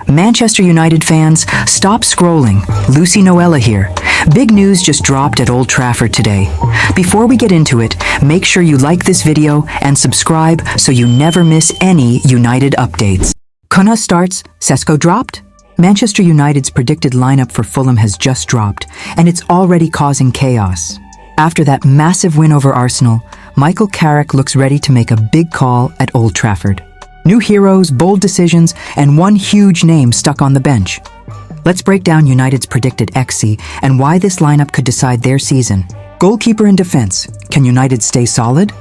Manchester United fans, stop scrolling. Lucy Noella here. Big news just dropped at Old Trafford today. Before we get into it, make sure you like this video and subscribe so you never miss any United updates. Cunha starts, Sesko dropped? Manchester United's predicted lineup for Fulham has just dropped, and it's already causing chaos. After that massive win over Arsenal, Michael Carrick looks ready to make a big call at Old Trafford. New heroes, bold decisions, and one huge name stuck on the bench. Let's break down United's predicted XC and why this lineup could decide their season. Goalkeeper and defense. Can United stay solid?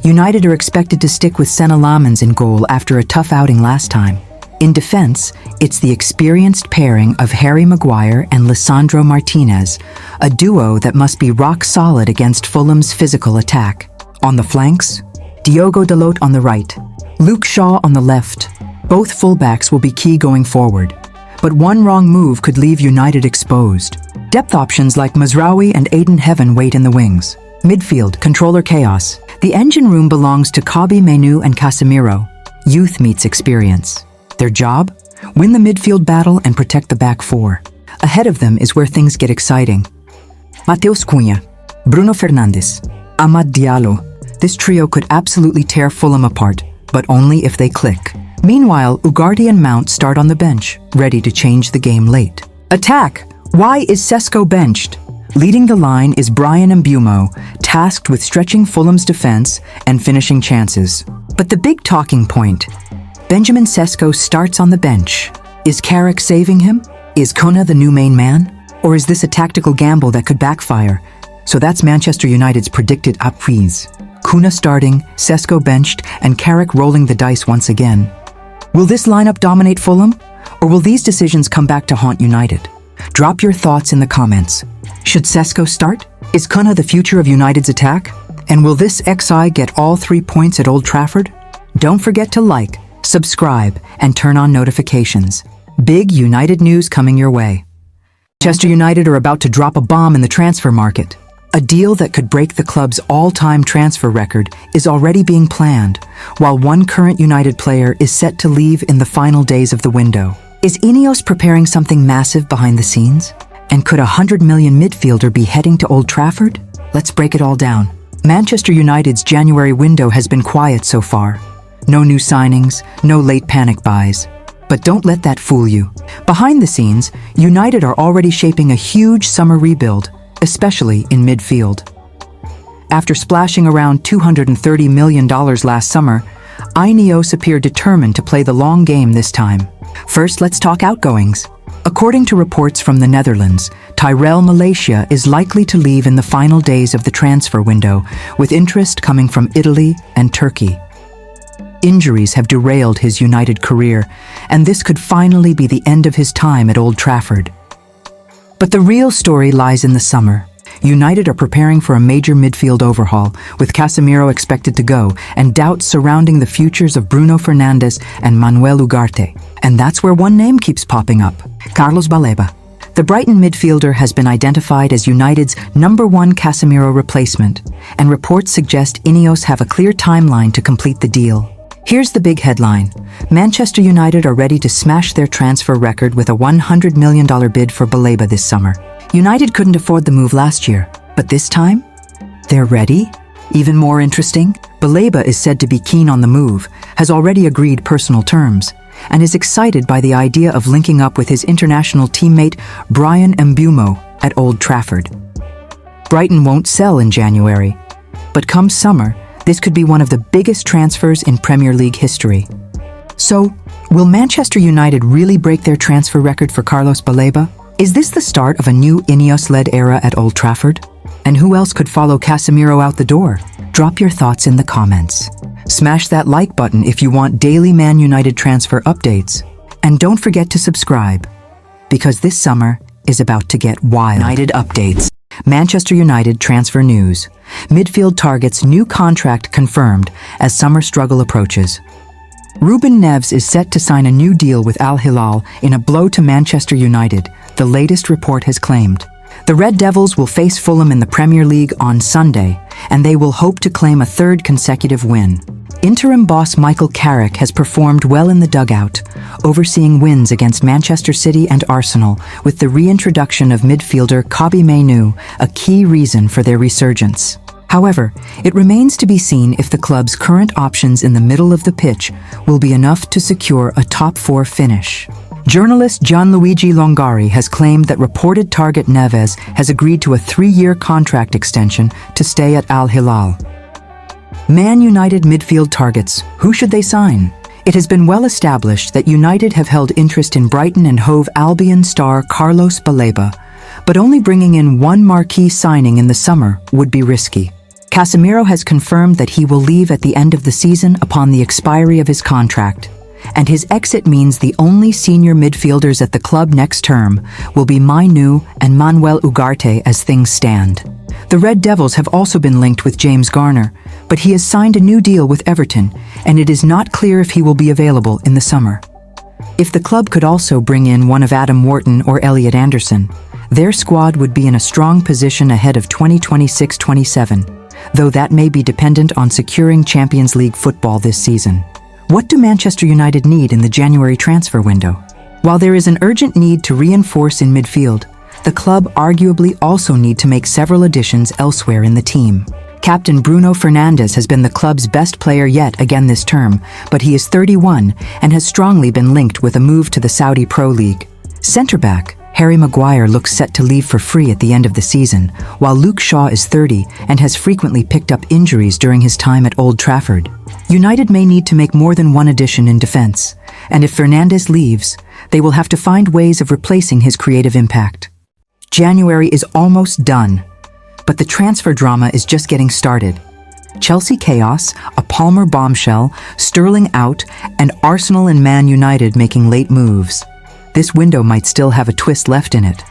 United are expected to stick with Senna Lamans in goal after a tough outing last time. In defense, it's the experienced pairing of Harry Maguire and Lisandro Martinez, a duo that must be rock solid against Fulham's physical attack. On the flanks, Diogo Dalot on the right, Luke Shaw on the left. Both fullbacks will be key going forward, but one wrong move could leave United exposed. Depth options like Mazraoui and Aiden Heaven wait in the wings. Midfield, controller chaos. The engine room belongs to Kobbie Mainoo and Casemiro. Youth meets experience. Their job? Win the midfield battle and protect the back four. Ahead of them is where things get exciting. Matheus Cunha, Bruno Fernandes, Diallo. This trio could absolutely tear Fulham apart, but only if they click. Meanwhile, Ugarte and Mount start on the bench, ready to change the game late. Attack! Why is Sesko benched? Leading the line is Maguire and Lisandro, tasked with stretching Fulham's defense and finishing chances. But the big talking point, Benjamin Sesko starts on the bench. Is Carrick saving him? Is Cunha the new main man? Or is this a tactical gamble that could backfire? So that's Manchester United's predicted apprise. Cunha starting, Sesko benched, and Carrick rolling the dice once again. Will this lineup dominate Fulham? Or will these decisions come back to haunt United? Drop your thoughts in the comments. Should Sesko start? Is Cunha the future of United's attack? And will this XI get all 3 points at Old Trafford? Don't forget to like, subscribe, and turn on notifications. Big United news coming your way. Manchester United are about to drop a bomb in the transfer market. A deal that could break the club's all-time transfer record is already being planned, while one current United player is set to leave in the final days of the window. Is Ineos preparing something massive behind the scenes? And could a $100 million midfielder be heading to Old Trafford? Let's break it all down. Manchester United's January window has been quiet so far. No new signings, no late panic buys. But don't let that fool you. Behind the scenes, United are already shaping a huge summer rebuild, especially in midfield. After splashing around $230 million last summer, Ineos appear determined to play the long game this time. First, let's talk outgoings. According to reports from the Netherlands, Tyrell Malaysia is likely to leave in the final days of the transfer window, with interest coming from Italy and Turkey. Injuries have derailed his United career, and this could finally be the end of his time at Old Trafford. But the real story lies in the summer. United are preparing for a major midfield overhaul, with Casemiro expected to go, and doubts surrounding the futures of Bruno Fernandes and Manuel Ugarte. And that's where one name keeps popping up: Carlos Baleba. The Brighton midfielder has been identified as United's #1 Casemiro replacement, and reports suggest Ineos have a clear timeline to complete the deal. Here's the big headline. Manchester United are ready to smash their transfer record with a $100 million bid for Baleba this summer. United couldn't afford the move last year, but this time, they're ready? Even more interesting, Baleba is said to be keen on the move, has already agreed personal terms, and is excited by the idea of linking up with his international teammate Maguire and Lisandro at Old Trafford. Brighton won't sell in January, but come summer, this could be one of the biggest transfers in Premier League history. So, will Manchester United really break their transfer record for Carlos Baleba? Is this the start of a new Ineos-led era at Old Trafford? And who else could follow Casemiro out the door? Drop your thoughts in the comments. Smash that like button if you want daily Man United transfer updates. And don't forget to subscribe, because this summer is about to get wild. United updates. Manchester United transfer news. Midfield targets new contract confirmed as summer struggle approaches. Ruben Neves is set to sign a new deal with Al Hilal in a blow to Manchester United, the latest report has claimed. The Red Devils will face Fulham in the Premier League on Sunday, and they will hope to claim a third consecutive win. Interim boss Michael Carrick has performed well in the dugout, overseeing wins against Manchester City and Arsenal, with the reintroduction of midfielder Kobbie Mainoo a key reason for their resurgence. However, it remains to be seen if the club's current options in the middle of the pitch will be enough to secure a top-4 finish. Journalist Gianluigi Longari has claimed that reported target Neves has agreed to a 3-year contract extension to stay at Al Hilal. Man United midfield targets. Who should they sign? It has been well established that United have held interest in Brighton and Hove Albion star Carlos Baleba, but only bringing in one marquee signing in the summer would be risky. Casemiro has confirmed that he will leave at the end of the season upon the expiry of his contract, and his exit means the only senior midfielders at the club next term will be Mainoo and Manuel Ugarte as things stand. The Red Devils have also been linked with James Garner, but he has signed a new deal with Everton, and it is not clear if he will be available in the summer. If the club could also bring in one of Adam Wharton or Elliot Anderson, their squad would be in a strong position ahead of 2026-27, though that may be dependent on securing Champions League football this season. What do Manchester United need in the January transfer window? While there is an urgent need to reinforce in midfield, the club arguably also need to make several additions elsewhere in the team. Captain Bruno Fernandes has been the club's best player yet again this term, but he is 31 and has strongly been linked with a move to the Saudi Pro League. Centre-back Harry Maguire looks set to leave for free at the end of the season, while Luke Shaw is 30 and has frequently picked up injuries during his time at Old Trafford. United may need to make more than one addition in defence, and if Fernandes leaves, they will have to find ways of replacing his creative impact. January is almost done, but the transfer drama is just getting started. Chelsea chaos, a Palmer bombshell, Sterling out, and Arsenal and Man United making late moves. This window might still have a twist left in it.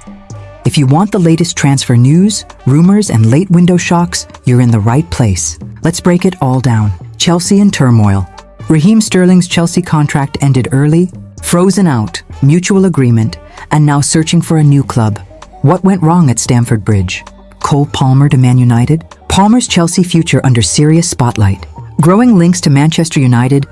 If you want the latest transfer news, rumors, and late window shocks, you're in the right place. Let's break it all down. Chelsea in turmoil. Raheem Sterling's Chelsea contract ended early, frozen out, mutual agreement, and now searching for a new club. What went wrong at Stamford Bridge? Cole Palmer to Man United? Palmer's Chelsea future under serious spotlight. Growing links to Manchester United.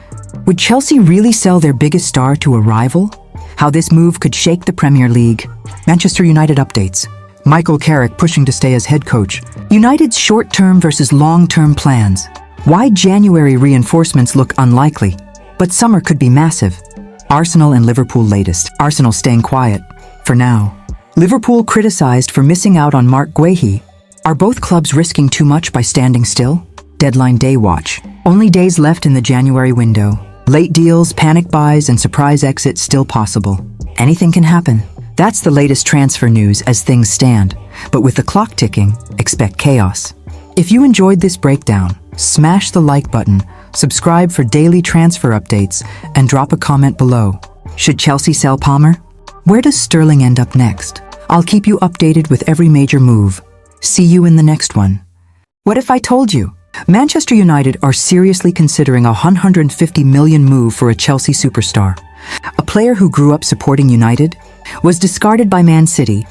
Would Chelsea really sell their biggest star to a rival? How this move could shake the Premier League. Manchester United updates. Michael Carrick pushing to stay as head coach. United's short-term versus long-term plans. Why January reinforcements look unlikely, but summer could be massive. Arsenal and Liverpool latest. Arsenal staying quiet, for now. Liverpool criticized for missing out on Mark Guehi. Are both clubs risking too much by standing still? Deadline day watch. Only days left in the January window. Late deals, panic buys, and surprise exits still possible. Anything can happen. That's the latest transfer news as things stand. But with the clock ticking, expect chaos. If you enjoyed this breakdown, smash the like button, subscribe for daily transfer updates, and drop a comment below. Should Chelsea sell Palmer? Where does Sterling end up next? I'll keep you updated with every major move. See you in the next one. What if I told you? Manchester United are seriously considering a £150 million move for a Chelsea superstar. A player who grew up supporting United, was discarded by Man City,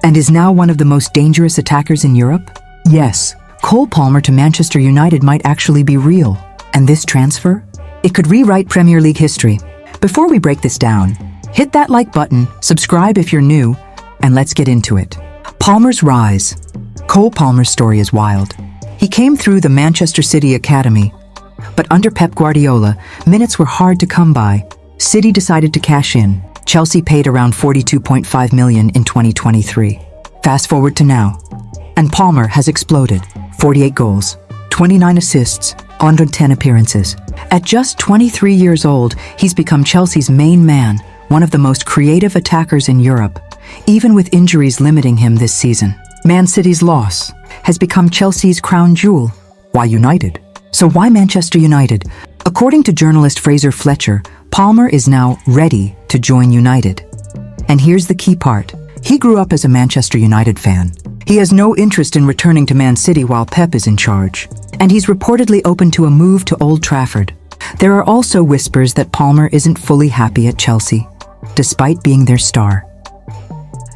and is now one of the most dangerous attackers in Europe? Yes, Cole Palmer to Manchester United might actually be real. And this transfer? It could rewrite Premier League history. Before we break this down, hit that like button, subscribe if you're new, and let's get into it. Palmer's rise. Cole Palmer's story is wild. He came through the Manchester City Academy, but under Pep Guardiola, minutes were hard to come by. City decided to cash in. Chelsea paid around £42.5 million in 2023. Fast forward to now, and Palmer has exploded. 48 goals, 29 assists, 110 appearances. At just 23 years old, he's become Chelsea's main man, one of the most creative attackers in Europe, even with injuries limiting him this season. Man City's loss has become Chelsea's crown jewel. Why United? So why Manchester United? According to journalist Fraser Fletcher, Palmer is now ready to join United. And here's the key part. He grew up as a Manchester United fan. He has no interest in returning to Man City while Pep is in charge. And he's reportedly open to a move to Old Trafford. There are also whispers that Palmer isn't fully happy at Chelsea, despite being their star.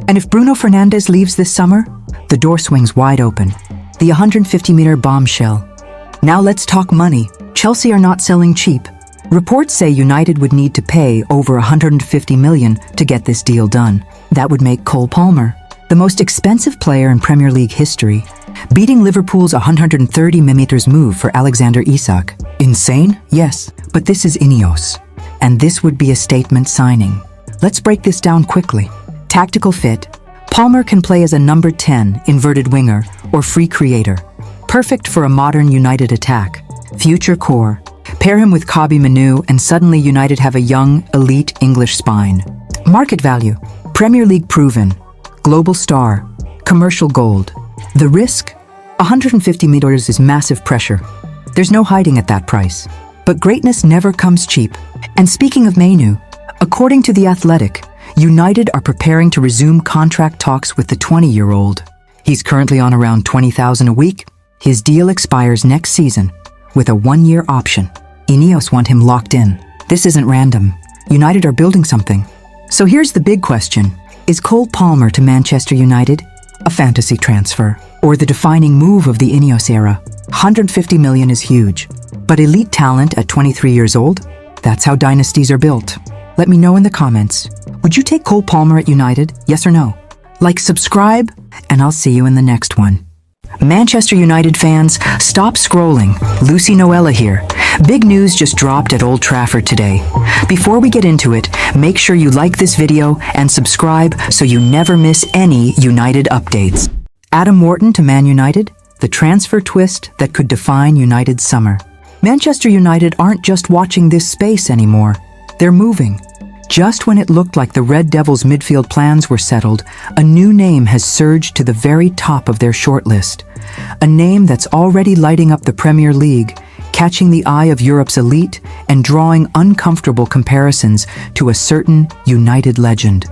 And if Bruno Fernandes leaves this summer, the door swings wide open. The 150-meter bombshell. Now let's talk money. Chelsea are not selling cheap. Reports say United would need to pay over 150 million to get this deal done. That would make Cole Palmer the most expensive player in Premier League history, beating Liverpool's 130 millimeters move for Alexander Isak. Insane? Yes, but this is Ineos, and this would be a statement signing. Let's break this down quickly. Tactical fit. Palmer can play as a number 10 inverted winger or free creator, perfect for a modern United attack. Future core. Pair him with Kobbie Mainoo and suddenly United have a young, elite English spine. Market value. Premier League proven. Global star. Commercial gold. The risk? 150 meters is massive pressure. There's no hiding at that price. But greatness never comes cheap. And speaking of Mainoo, according to The Athletic, United are preparing to resume contract talks with the 20-year-old. He's currently on around 20,000 a week. His deal expires next season with a 1-year option. Ineos want him locked in. This isn't random. United are building something. So here's the big question. Is Cole Palmer to Manchester United a fantasy transfer or the defining move of the Ineos era? 150 million is huge. But elite talent at 23 years old? That's how dynasties are built. Let me know in the comments. Would you take Cole Palmer at United? Yes or no? Like, subscribe, and I'll see you in the next one. Manchester United fans, stop scrolling. Lucy Noella here. Big news just dropped at Old Trafford today. Before we get into it, make sure you like this video and subscribe so you never miss any United updates. Adam Wharton to Man United, the transfer twist that could define United's summer. Manchester United aren't just watching this space anymore. They're moving. Just when it looked like the Red Devils' midfield plans were settled, a new name has surged to the very top of their shortlist. A name that's already lighting up the Premier League, catching the eye of Europe's elite and drawing uncomfortable comparisons to a certain United legend.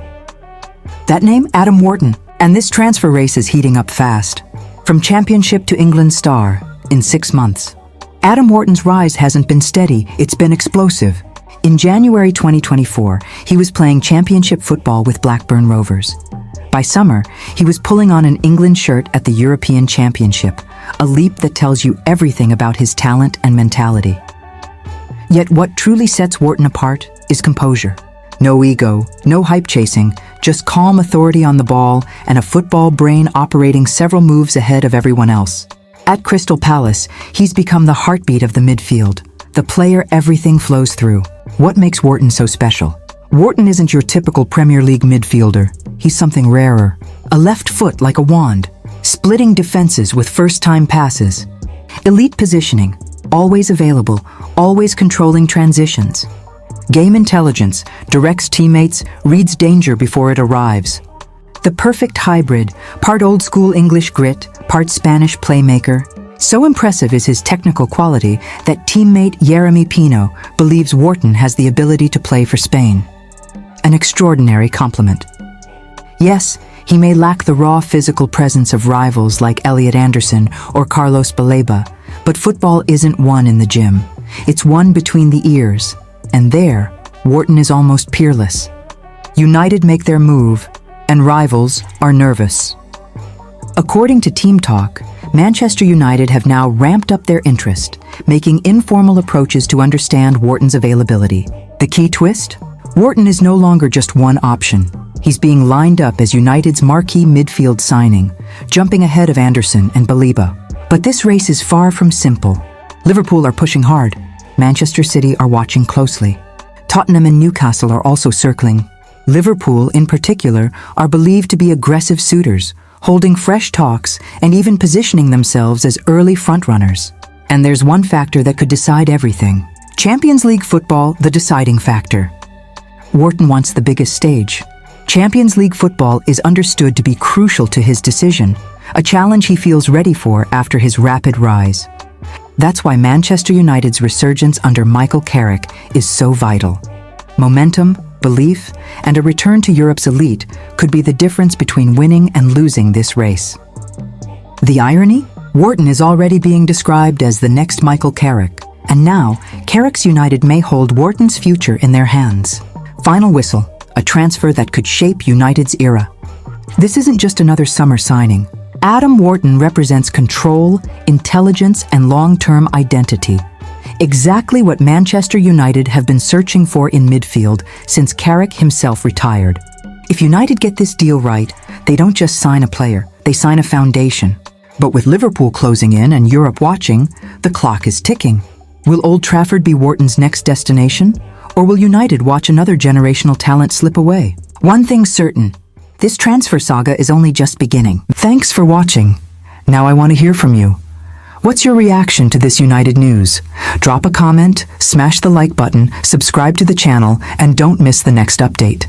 That name? Adam Wharton. And this transfer race is heating up fast. From Championship to England star in 6 months. Adam Wharton's rise hasn't been steady, it's been explosive. In January 2024, he was playing Championship football with Blackburn Rovers. By summer, he was pulling on an England shirt at the European Championship, a leap that tells you everything about his talent and mentality. Yet what truly sets Wharton apart is composure. No ego, no hype chasing, just calm authority on the ball and a football brain operating several moves ahead of everyone else. At Crystal Palace, he's become the heartbeat of the midfield, the player everything flows through. What makes Wharton so special? Wharton isn't your typical Premier League midfielder. He's something rarer. A left foot like a wand, splitting defenses with first-time passes. Elite positioning, always available, always controlling transitions. Game intelligence, directs teammates, reads danger before it arrives. The perfect hybrid, part old-school English grit, part Spanish playmaker. So impressive is his technical quality that teammate Jeremy Pino believes Wharton has the ability to play for Spain. An extraordinary compliment. Yes, he may lack the raw physical presence of rivals like Elliot Anderson or Carlos Baleba, but football isn't won in the gym. It's won between the ears. And there, Wharton is almost peerless. United make their move, and rivals are nervous. According to Team Talk, Manchester United have now ramped up their interest, making informal approaches to understand Wharton's availability. The key twist? Wharton is no longer just one option. He's being lined up as United's marquee midfield signing, jumping ahead of Anderson and Baleba. But this race is far from simple. Liverpool are pushing hard. Manchester City are watching closely. Tottenham and Newcastle are also circling. Liverpool, in particular, are believed to be aggressive suitors, holding fresh talks and even positioning themselves as early frontrunners. And there's one factor that could decide everything. Champions League football, the deciding factor. Wharton wants the biggest stage. Champions League football is understood to be crucial to his decision, a challenge he feels ready for after his rapid rise. That's why Manchester United's resurgence under Michael Carrick is so vital. Momentum, belief, and a return to Europe's elite could be the difference between winning and losing this race. The irony? Wharton is already being described as the next Michael Carrick, and now Carrick's United may hold Wharton's future in their hands. Final whistle, a transfer that could shape United's era. This isn't just another summer signing. Adam Wharton represents control, intelligence, and long-term identity. Exactly what Manchester United have been searching for in midfield since Carrick himself retired. If United get this deal right, they don't just sign a player, they sign a foundation. But with Liverpool closing in and Europe watching, the clock is ticking. Will Old Trafford be Wharton's next destination? Or will United watch another generational talent slip away? One thing's certain, this transfer saga is only just beginning. Thanks for watching. Now I want to hear from you. What's your reaction to this United news? Drop a comment, smash the like button, subscribe to the channel, and don't miss the next update.